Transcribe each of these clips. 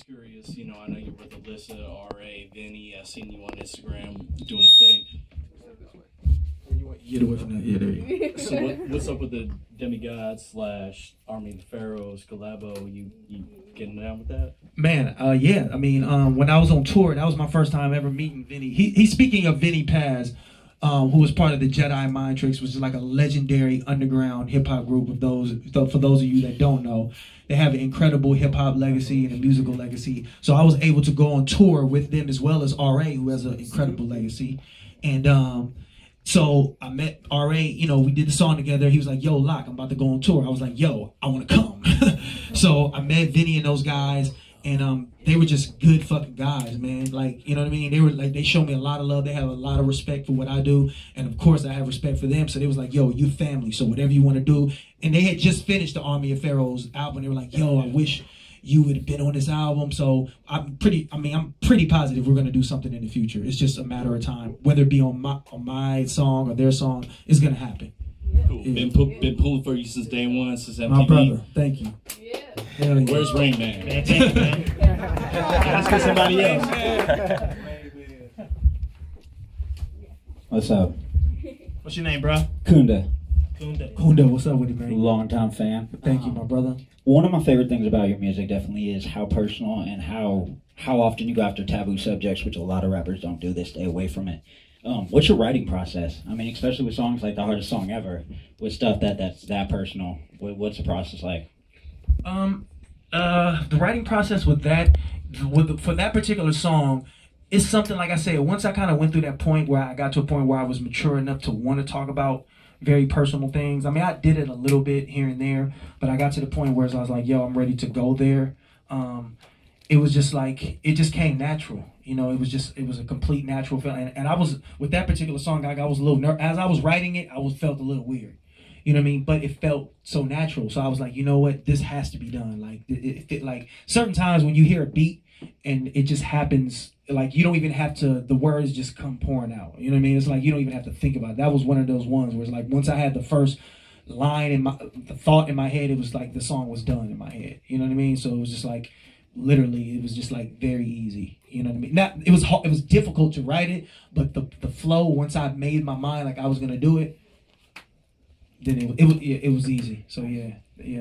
curious, you know, I know you're with Alyssa, R.A., Vinny. I seen you on Instagram doing the thing. Get away from that. Yeah, there you go. So what's up with the Demigods / Army of the Pharaohs collabo? You getting down with that? Man, yeah. I mean, when I was on tour, that was my first time ever meeting Vinny. He's speaking of Vinny Paz, who was part of the Jedi Mind Tricks, which is like a legendary underground hip hop group. For those of you that don't know, they have an incredible hip hop legacy and a musical legacy. So I was able to go on tour with them as well as R.A., who has an incredible legacy. And so I met R.A., you know, we did the song together. He was like, yo, Lock, I'm about to go on tour. I was like, yo, I want to come. So I met Vinny and those guys, and they were just good fucking guys, man. Like, you know what I mean? They were like, they showed me a lot of love. They have a lot of respect for what I do. And of course I have respect for them. So they was like, yo, you family. So whatever you want to do. And they had just finished the Army of Pharaohs album. They were like, yo, I wish you would have been on this album. So I'm pretty positive we're gonna do something in the future. It's just a matter of time. Whether it be on my song or their song, it's gonna happen. Cool. Yeah. Been pulling for you since day one, since MTV. My brother, thank you. Yeah. Hell yeah. Where's Rain Man? Man, thank you, man. Let's get somebody else. What's up? What's your name, bro? Kunda. Kunda, what's up with you, man? Long-time fan. Thank you, my brother. One of my favorite things about your music definitely is how personal and how often you go after taboo subjects, which a lot of rappers don't do. They stay away from it. What's your writing process? I mean, especially with songs like The Hardest Song Ever, with stuff that's that personal. What's the process like? The writing process with that, for that particular song, it's something, like I said, once I kind of went through that point where I got to a point where I was mature enough to want to talk about very personal things. I mean, I did it a little bit here and there, but I got to the point where I was like, yo, I'm ready to go there. It was just like, it just came natural. You know, it was a complete natural feeling. And I was, with that particular song, I was a little nervous. As I was writing it, I felt a little weird. You know what I mean? But it felt so natural. So I was like, you know what? This has to be done. Like, it like certain times when you hear a beat and it just happens, like you don't even have to, the words just come pouring out. You know what I mean? It's like you don't even have to think about it. That was one of those ones where it's like once I had the first line in the thought in my head, it was like the song was done in my head. You know what I mean? So it was just like, literally, it was just like very easy. You know what I mean? Not, it was difficult to write it, but the flow, once I made my mind like I was gonna do it, then it was easy. So yeah.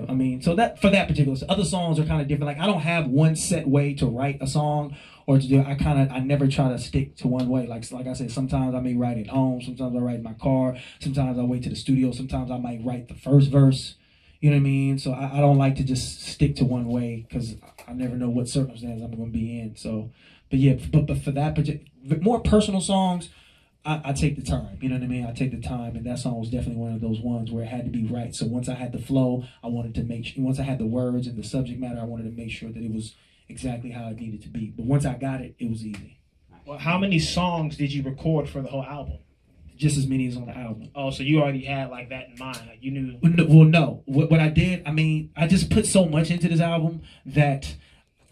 I mean, so that for that particular, other songs are kind of different. Like I don't have one set way to write a song or to do. I never try to stick to one way. Like I said, sometimes I may write at home, sometimes I write in my car, sometimes I wait to the studio, sometimes I might write the first verse. You know what I mean? So I don't like to just stick to one way because I never know what circumstance I'm going to be in. So, but yeah, but for that particular, more personal songs, I take the time, you know what I mean? I take the time, and that song was definitely one of those ones where it had to be right. So once I had the flow, I wanted to make sure, once I had the words and the subject matter, I wanted to make sure that it was exactly how it needed to be. But once I got it, it was easy. Well, how many songs did you record for the whole album? Just as many as on the album. Oh, so you already had like that in mind, like you knew. Well, no. What I did, I mean, I just put so much into this album that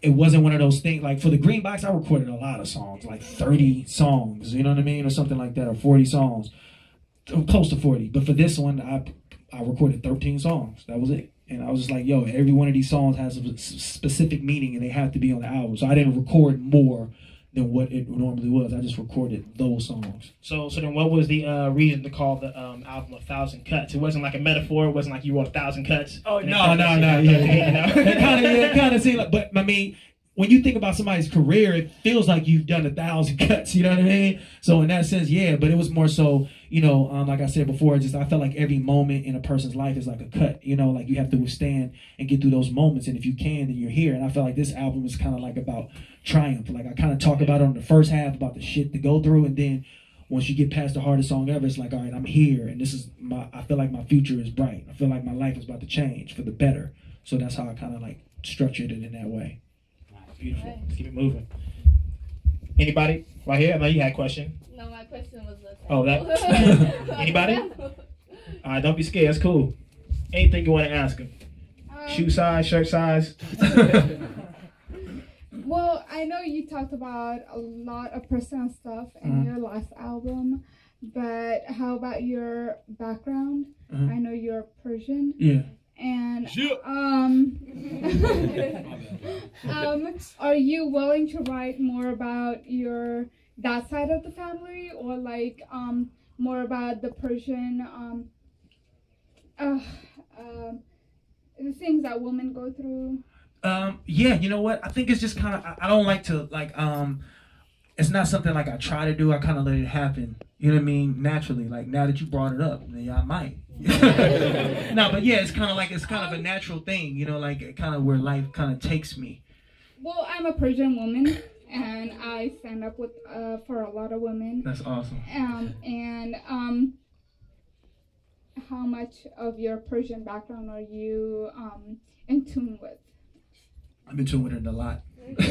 it wasn't one of those things. Like for the Green Box, I recorded a lot of songs, like 30 songs, you know what I mean, or something like that, or 40 songs, close to 40. But for this one, I recorded 13 songs. That was it. And I was just like, yo, every one of these songs has a specific meaning, and they have to be on the album. So I didn't record more than what it normally was. I just recorded those songs. So then what was the reason to call the album 1,000 Cuts? It wasn't like a metaphor. It wasn't like you wrote 1,000 cuts. Oh, no. Yeah. It kind of seemed like, but I mean, when you think about somebody's career, it feels like you've done 1,000 cuts, you know what I mean? So in that sense, yeah, but it was more so, you know, like I said before, just I felt like every moment in a person's life is like a cut, you know, like you have to withstand and get through those moments. And if you can, then you're here. And I felt like this album is kind of like about triumph. Like I kind of talk about it on the first half about the shit to go through. And then once you get past The Hardest Song Ever, it's like, all right, I'm here. And this is I feel like my future is bright. I feel like my life is about to change for the better. So that's how I kind of like structured it in that way. Beautiful. Let's keep it moving. Anybody right here? I know you had a question. No, my question was the Oh, that. Anybody? All right, don't be scared. That's cool. Anything you want to ask him? Shoe size, shirt size. Well, I know you talked about a lot of personal stuff in your last album, but how about your background? I know you're Persian. Yeah. And are you willing to write more about that side of the family, or like more about the Persian the things that women go through? Yeah, you know what? I think it's just kind of, I don't like to, like, it's not something like I try to do. I kind of let it happen. You know what I mean? Naturally. Like, now that you brought it up, yeah, I might. No, but yeah, it's kind of like, it's kind of a natural thing, you know, like kind of where life kind of takes me. Well, I'm a Persian woman, and I stand up with for a lot of women. That's awesome. How much of your Persian background are you in tune with? I'm in tune with it a lot. Do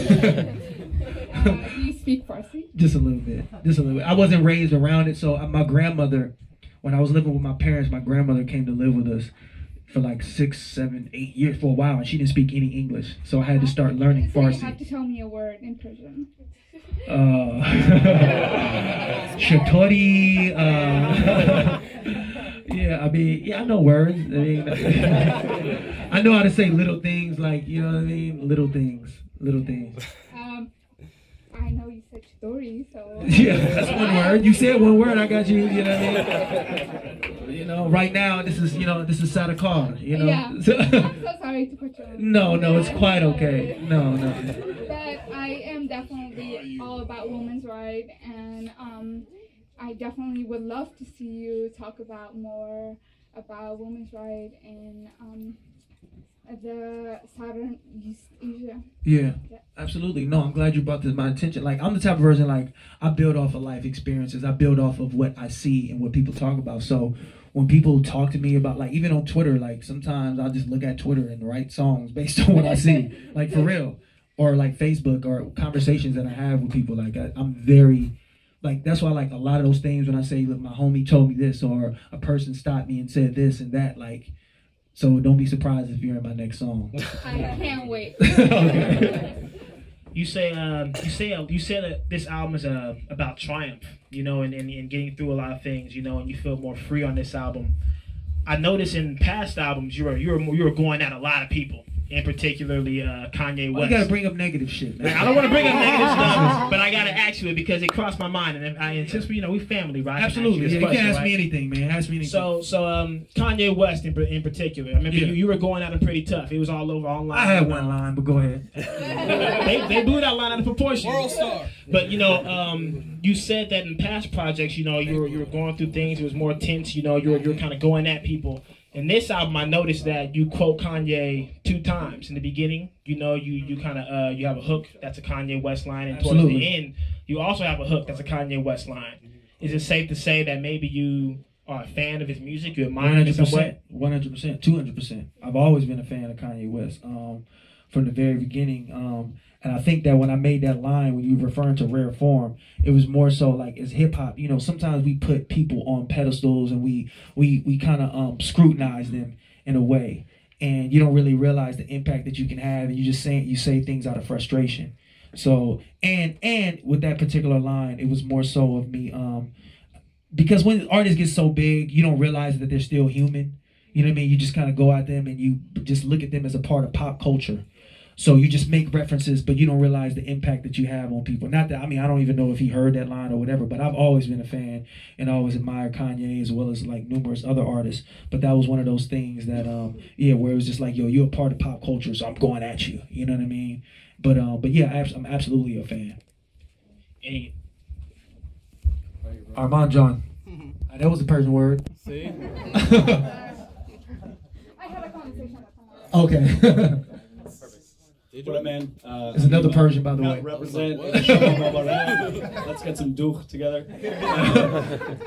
you speak Farsi? Just a little bit. Just a little bit. I wasn't raised around it, so my grandmother, when I was living with my parents, my grandmother came to live with us for like 6, 7, 8 years for a while, and she didn't speak any English, so I had to start learning So Farsi. you have to tell me a word in Persian. Shatori. Yeah, I mean, yeah, I know words. I mean, I know how to say little things, like, you know what I mean? Little things. Little things. I know you said Shatori, so... Yeah, that's one word. You said one word, I got you, you know what I mean? You know, right now, this is Sadakar, you know? Yeah, I'm so sorry to put you on. No, it's quite okay. No. But I am definitely all about women's rights, and I definitely would love to see you talk about more about women's rights in the Southern East Asia. Yeah, absolutely. No, I'm glad you brought this to my attention. Like, I'm the type of person, like, I build off of life experiences. I build off of what I see and what people talk about. So when people talk to me about, like, even on Twitter, like, sometimes I'll just look at Twitter and write songs based on what I see, like, for real. Or, like, Facebook, or conversations that I have with people. Like, I'm very... Like, that's why, like, a lot of those things when I say, look, my homie told me this, or a person stopped me and said this and that, like, so don't be surprised if you're in my next song. I can't wait. Okay. You say that this album is about triumph, you know, and getting through a lot of things, you know, and you feel more free on this album. I noticed in past albums you were going at a lot of people, and particularly Kanye West. You gotta bring up negative shit, man. I don't want to bring up negative stuff, but I gotta ask you it because it crossed my mind, and since we family, right? Absolutely, yeah, you can ask me anything, man. Ask me anything. So Kanye West in particular. I remember you were going at him pretty tough. It was all over online. I had one line, but go ahead. they blew that line out of proportion. World star. But you said that in past projects, you were going through things. It was more tense. You were kind of going at people. In this album, I noticed that you quote Kanye 2 times. In the beginning, you kind of you have a hook that's a Kanye West line, and towards the end, you also have a hook that's a Kanye West line. Is it safe to say that maybe you are a fan of his music? You admire him in some way? 100%, 200%. I've always been a fan of Kanye West from the very beginning. And I think that when I made that line, when you were referring to rare form, it was more so like as hip hop, sometimes we put people on pedestals and we kind of scrutinize them in a way. And you don't really realize the impact that you can have, and you say things out of frustration. So, and with that particular line, it was more so of me, because when artists get so big, you don't realize that they're still human. You know what I mean? You just kind of go at them and you just look at them as a part of pop culture. So you just make references, but you don't realize the impact that you have on people. Not that, I don't even know if he heard that line or whatever, but I've always been a fan and always admired Kanye as well as like numerous other artists. But that was one of those things that, where it was just like, yo, you're a part of pop culture, so I'm going at you. You know what I mean? But yeah, I'm absolutely a fan. Armand John. That was a Persian word. See? I had a conversation with someone. Okay. What up, man? It's another Persian, by the way. Represent. Let's get some duch together.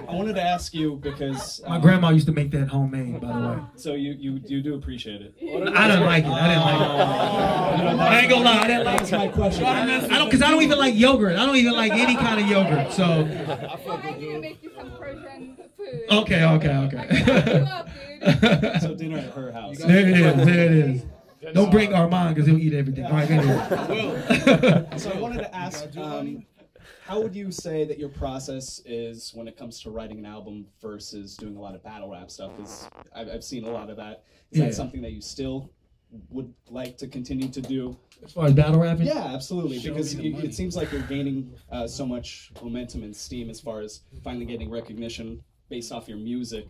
I wanted to ask you because My grandma used to make that homemade, by the way. So you do appreciate it. I didn't like it. I ain't gonna lie, I didn't like it. That's my question. Because I don't even like yogurt. I don't even like any kind of yogurt. So. Well, I need to make you some Persian food. Okay. I can hook you up, dude. So dinner at her house. There it is. Don't bring Armand because he'll eat everything. All right, go ahead. So I wanted to ask, How would you say that your process is when it comes to writing an album versus doing a lot of battle rap stuff? Because I've seen a lot of that. Is that something that you still would like to continue to do? As far as battle rapping? Yeah, absolutely. Because it seems like you're gaining so much momentum and steam as far as finally getting recognition based off your music.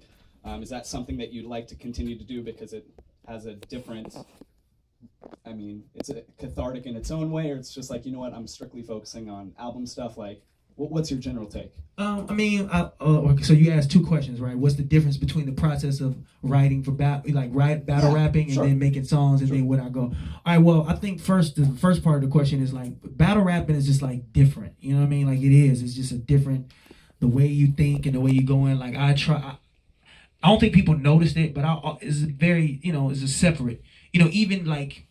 Is that something that you'd like to continue to do because it has a different, I mean, it's a cathartic in its own way, or it's just like, you know what, I'm strictly focusing on album stuff? Like, what's your general take? I mean, so you asked two questions, right? What's the difference between the process of writing for battle rapping and then making songs and then what I go? All right, well, I think the first part of the question is like battle rapping is just like different. You know what I mean? Like it is. It's just a different, the way you think and the way you go in. Like I don't think people noticed it, but it's very, you know, it's a separate, you know, even like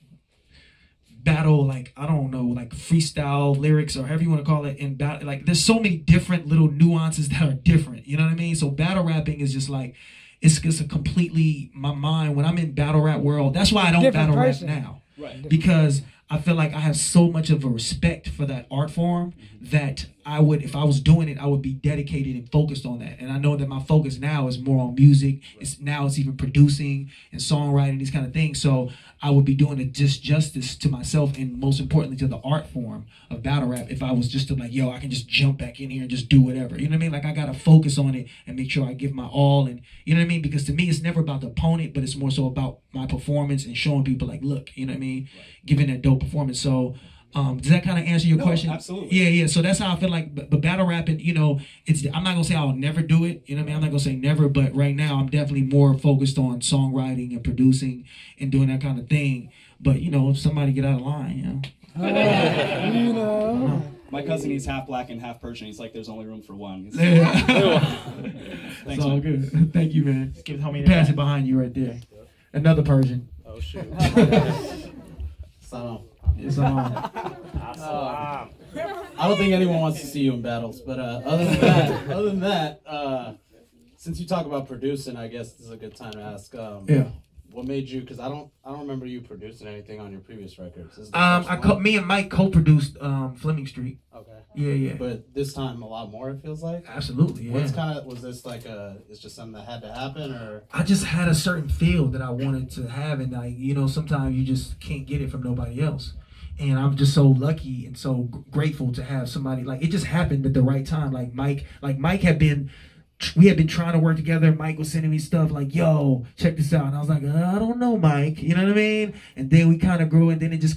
battle, like I don't know, like freestyle lyrics or however you want to call it in battle, like there's so many different little nuances that are different, you know what I mean? So battle rapping is just like, it's just a completely, my mind when I'm in battle rap world, that's why I don't battle rap now, right? Because I feel like I have so much of a respect for that art form that I would, if I was doing it, I would be dedicated and focused on that. And I know that my focus now is more on music. It's even producing and songwriting, these kind of things. So I would be doing it justice to myself and most importantly to the art form of battle rap if I was just to like, yo, I can just jump back in here and just do whatever. You know what I mean? Like I got to focus on it and make sure I give my all. And you know what I mean? Because to me, it's never about the opponent, but it's more so about my performance and showing people like, look, you know what I mean? Giving that dope performance. So does that kind of answer your question? Absolutely. Yeah. So that's how I feel like, but battle rapping, you know, I'm not gonna say I'll never do it. You know what I mean? I'm not gonna say never, but right now I'm definitely more focused on songwriting and producing and doing that kind of thing. But you know, if somebody get out of line, you know. My cousin, he's half black and half Persian. He's like, there's only room for one. Yeah. Thanks, it's all man. good. Thank you, man. Give the homie Pass it behind you right there. Another Persian. Oh shoot. Salam. I don't think anyone wants to see you in battles, but other than that, since you talk about producing, I guess this is a good time to ask. What made you? Because I don't remember you producing anything on your previous records. Me and Mike co-produced Fleming Street. Okay. Yeah. But this time a lot more. It feels like. Absolutely. Yeah. Was this like it's just something that had to happen, or? I just had a certain feel that I wanted to have, and like you know, sometimes you just can't get it from nobody else. And I'm just so lucky and so grateful to have somebody, like it just happened at the right time. Like Mike we had been trying to work together. Mike was sending me stuff like, yo, check this out. And I was like, I don't know, Mike. You know what I mean? And then we kind of grew, and then it was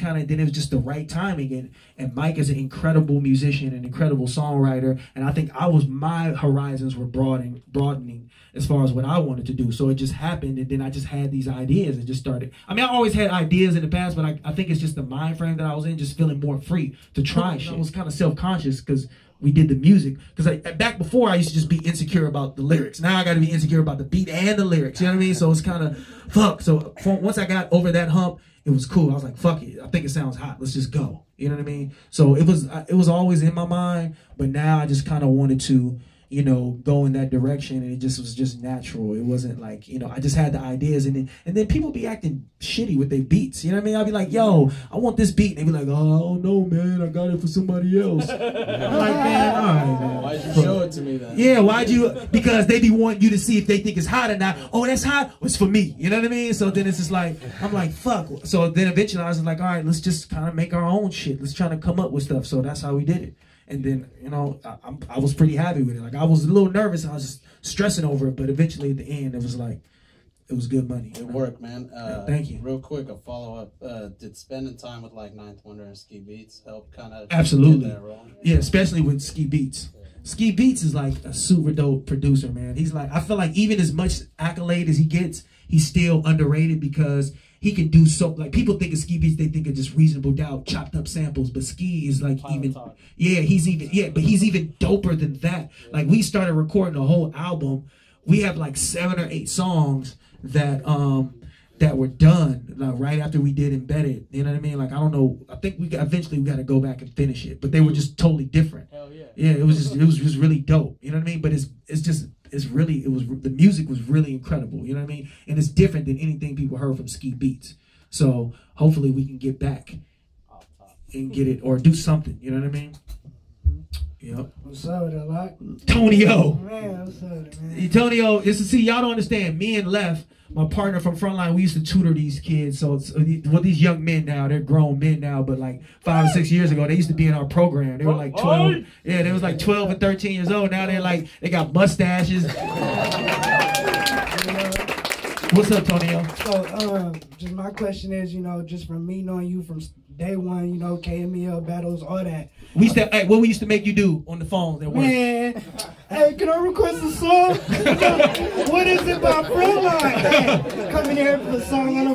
just the right timing. And Mike is an incredible musician, an incredible songwriter. And I think my horizons were broadening as far as what I wanted to do. So it just happened, and then I just had these ideas and just started. I mean, I always had ideas in the past, but I think it's just the mind frame that I was in, just feeling more free to try shit. I was kind of self-conscious because we did the music. Because back before, I used to just be insecure about the lyrics. Now I got to be insecure about the beat and the lyrics. You know what I mean? So it's kind of, fuck. So once I got over that hump, it was cool. I was like, fuck it. I think it sounds hot. Let's just go. You know what I mean? So it was always in my mind, but now I just kind of wanted to, you know, go in that direction, and it was just natural. It wasn't like, you know, I just had the ideas, and then people be acting shitty with their beats. You know what I mean? I'll be like, yo, I want this beat. And they be like, oh, I don't know, man. I got it for somebody else. I'm like, man, all right, man. Why'd you show it to me then? Yeah, because they be wanting you to see if they think it's hot or not. Oh, that's hot? It's for me. You know what I mean? So then it's just like, I'm like, fuck. So then eventually I was like, all right, let's just kind of make our own shit. Let's try to come up with stuff. So that's how we did it. And then, you know, I was pretty happy with it. Like, I was a little nervous. I was just stressing over it. But eventually, at the end, it was like, it was good money. Good work, man. Thank you. Real quick, a follow-up. Did spending time with, like, Ninth Wonder and Ski Beats help kind of Absolutely. Get that wrong? Yeah, especially with Ski Beats. Ski Beats is, like, a super dope producer, man. He's like, I feel like even as much accolade as he gets, he's still underrated because he can do so, like, people think of Ski Beats, they think of just Reasonable Doubt, chopped up samples, but Ski is like but he's even doper than that. Like, we started recording a whole album. We have like 7 or 8 songs that were done like right after we did Embedded. You know what I mean? Like, I don't know. I think eventually we got to go back and finish it, but they were just totally different. Hell yeah. Yeah, it was just really dope. You know what I mean? But the music was really incredible. You know what I mean? And it's different than anything people heard from Ski Beats. So hopefully we can get back and get it or do something. You know what I mean? Yep. What's up with a lot? Tonio. Man, what's up, man? Tonio, see, y'all don't understand. Me and Left, my partner from Frontline, we used to tutor these kids. So these young men now, they're grown men now, but like 5 or 6 years ago, they used to be in our program. They were like 12. Yeah, they was like 12 and 13 years old. Now they're like, they got mustaches. What's up, Tonio? So, just my question is, just from me knowing you from day one, KMEL battles, all that. Hey, what we used to make you do on the phone at work? Man, hey, can I request a song? What is it about Frontline? Hey, coming here for a song on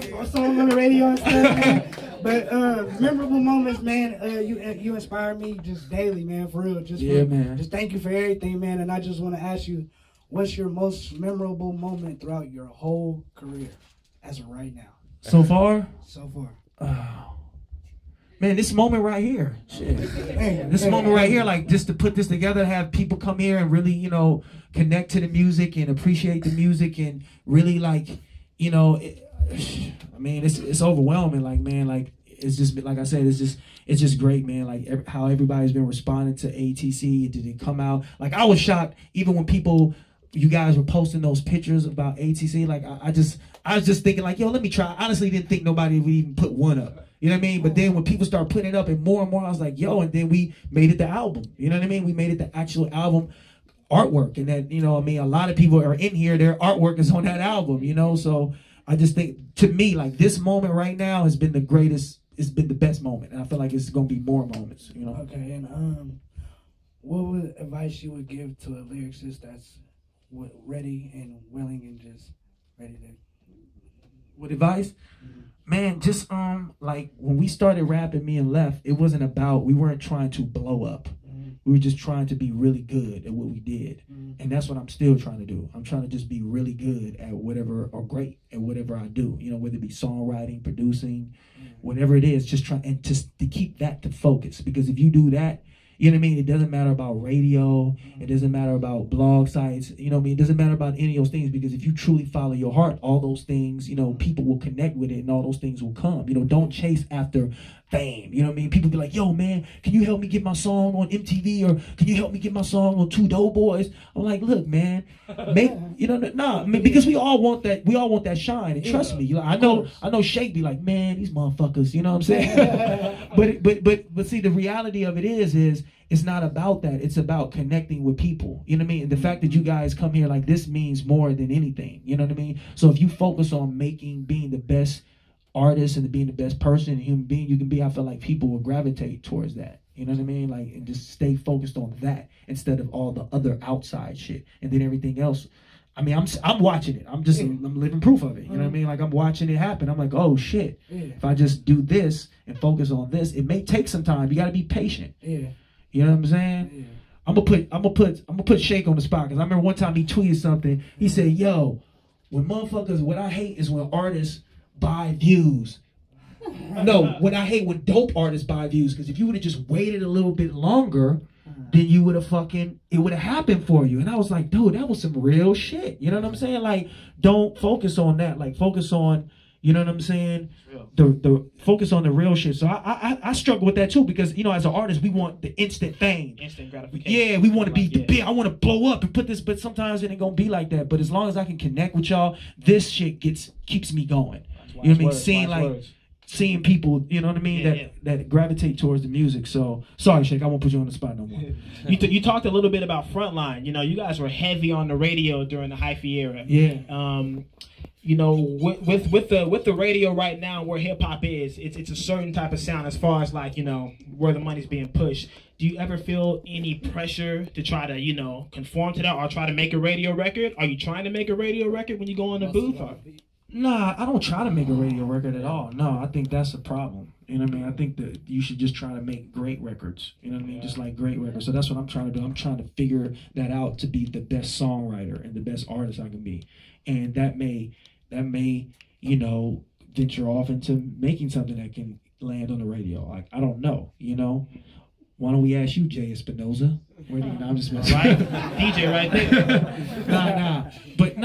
the radio and stuff, man. But memorable moments, man. You inspire me just daily, man. For real, man. Just thank you for everything, man. And I just want to ask you, what's your most memorable moment throughout your whole career, as of right now? So far? So far. Man, this moment right here. Shit. This moment right here, like just to put this together, have people come here and really, connect to the music and appreciate the music and really like, it's overwhelming. Like, man, like it's just like I said, it's just great, man. Like how everybody's been responding to ATC. Did it come out? Like I was shocked even when you guys were posting those pictures about ATC. Like I was just thinking like, yo, let me try. I honestly didn't think nobody would even put one up. You know what I mean? But then when people start putting it up and more, I was like, yo, and then we made it the album. You know what I mean? We made it the actual album artwork. And that, a lot of people are in here, their artwork is on that album, So I just think, to me, like this moment right now has been the greatest, it's been the best moment. And I feel like it's going to be more moments, Okay, and what would advice you would give to a lyricist that's ready and willing and just ready to... What advice? Mm-hmm. Man, just like when we started rapping, me and Left, it wasn't about, we weren't trying to blow up. Mm-hmm. We were just trying to be really good at what we did. Mm-hmm. And that's what I'm still trying to do. I'm trying to just be really good at whatever, or great at whatever I do. Whether it be songwriting, producing, whatever it is, just try and just to keep that to focus. Because if you do that, you know what I mean? It doesn't matter about radio. It doesn't matter about blog sites. You know what I mean? It doesn't matter about any of those things, because if you truly follow your heart, all those things, people will connect with it and all those things will come. Don't chase after fame. You know what I mean? People be like, yo, man, can you help me get my song on MTV, or can you help me get my song on Two Doughboys? I'm like, look, man, because we all want that. We all want that shine. And trust me, I know Shake be like, man, these motherfuckers. You know what I'm saying? but see, the reality of it is it's not about that. It's about connecting with people. You know what I mean? And the fact that you guys come here like this means more than anything. You know what I mean? So if you focus on being the best artist and being the best person and human being you can be, I feel like people will gravitate towards that. You know what I mean? Like, and just stay focused on that instead of all the other outside shit. And then everything else, I'm watching it. I'm living proof of it. You know what I mean? Like, I'm watching it happen. I'm like, oh shit. If I just do this and focus on this, it may take some time. You got to be patient. You know what I'm saying? I'm gonna put Shake on the spot, because I remember one time he tweeted something. He said, yo, what I hate is when artists buy views. No, what I hate when dope artists buy views, because if you would have just waited a little bit longer, then you would have it would have happened for you. And I was like, dude, that was some real shit. You know what I'm saying? Like, don't focus on that. Like, focus on, you know what I'm saying? The focus on the real shit. So I struggle with that too, because as an artist, we want the instant fame, instant gratification. Yeah, we want to be the big. I want to blow up and put this, but sometimes it ain't gonna be like that. But as long as I can connect with y'all, this shit keeps me going. You know what I mean? Seeing people, you know what I mean, that gravitate towards the music. So sorry, Shake, I won't put you on the spot no more. You talked a little bit about Frontline. You guys were heavy on the radio during the hyphy era. Yeah. With the radio right now, where hip hop is, it's a certain type of sound as far as like, where the money's being pushed. Do you ever feel any pressure to try to, conform to that, or try to make a radio record? Are you trying to make a radio record when you go in the booth? Or? Nah, I don't try to make a radio record at all. No, I think that's a problem. You know what I mean? I think that you should just try to make great records. You know what I mean? Just like great records. So that's what I'm trying to do. I'm trying to figure that out to be the best songwriter and the best artist I can be. And that may, venture off into making something that can land on the radio. Like, I don't know, Why don't we ask you, Jay Espinoza? I'm just messing. Right? DJ right there. But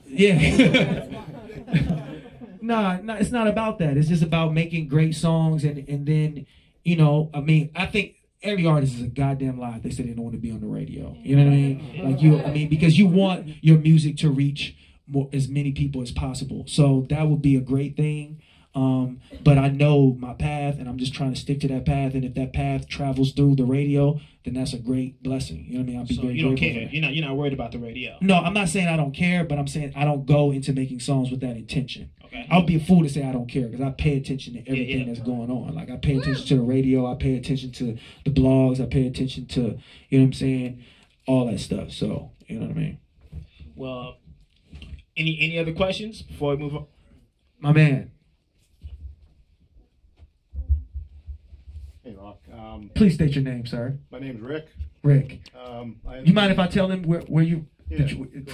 yeah. Nah, it's not about that. It's just about making great songs and then, I think every artist is a goddamn lie if they say they don't want to be on the radio. You know what I mean? Like because you want your music to reach as many people as possible. So that would be a great thing. But I know my path, and I'm just trying to stick to that path. And if that path travels through the radio, then that's a great blessing. You know what I mean? I'll be very you don't care. You're not worried about the radio. No, I'm not saying I don't care, but I'm saying I don't go into making songs with that intention. Okay. I'll be a fool to say I don't care because I pay attention to everything that's going on. Like I pay attention to the radio, I pay attention to the blogs, I pay attention to, you know what I'm saying, all that stuff. So, you know what I mean? Well, any other questions before we move on? My man. Hey, Rock. Please state your name, sir. My name's Rick. Rick. You mind if I tell him where you? Yeah,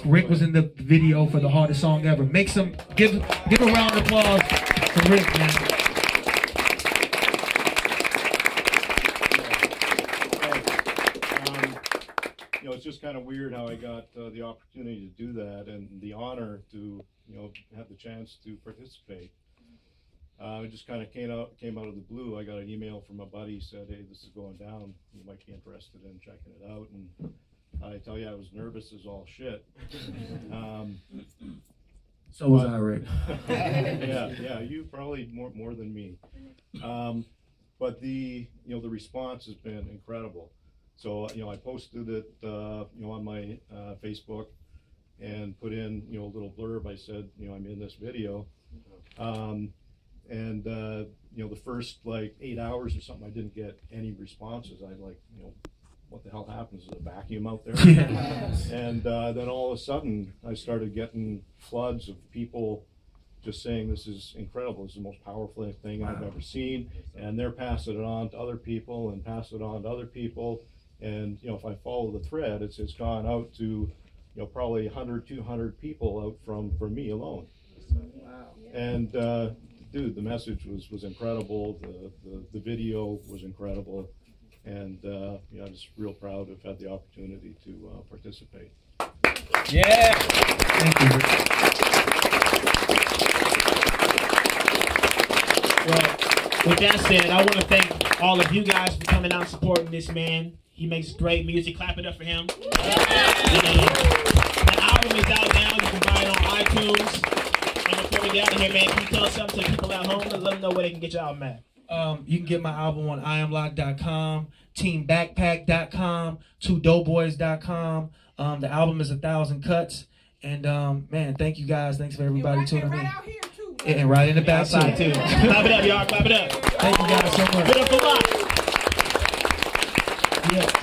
Rick was in the video for the hardest song ever. Give a round of applause for Rick, man. You know, it's just kind of weird how I got the opportunity to do that and the honor to, you know, have the chance to participate. It just kind of came out of the blue. I got an email from a buddy, said, "Hey, this is going down. You might be interested in checking it out." And I tell you, I was nervous as all shit. So was I, Rick. yeah, you probably more than me. But the response has been incredible. So I posted it on my Facebook and put in a little blurb. I said I'm in this video. And the first like 8 hours or something, I didn't get any responses. I what the hell happens? Is a vacuum out there? And then all of a sudden, I started getting floods of people just saying this is incredible. This is the most powerful thing I've ever seen. And they're passing it on to other people and passing it on to other people. And if I follow the thread, it's gone out to probably 100, 200 people out from me alone. Wow. And dude, the message was incredible. The video was incredible, and I'm just real proud to have had the opportunity to participate. Yeah. Thank you. Well, with that said, I want to thank all of you guys for coming out and supporting this man. He makes great music. Clap it up for him. The album is out now. You can buy it on iTunes. And before we get out of here, man, can you tell something to people at home and let them know where they can get your album at? You can get my album on IamLock.com, TeamBackPack.com, TwoDoughboys.com. The album is 1,000 cuts. And man, thank you guys. Thanks for everybody tuning in. And right in the back side too. Clap it up, y'all. Clap it up. Thank you guys so much. Give it up for Lock. Yeah.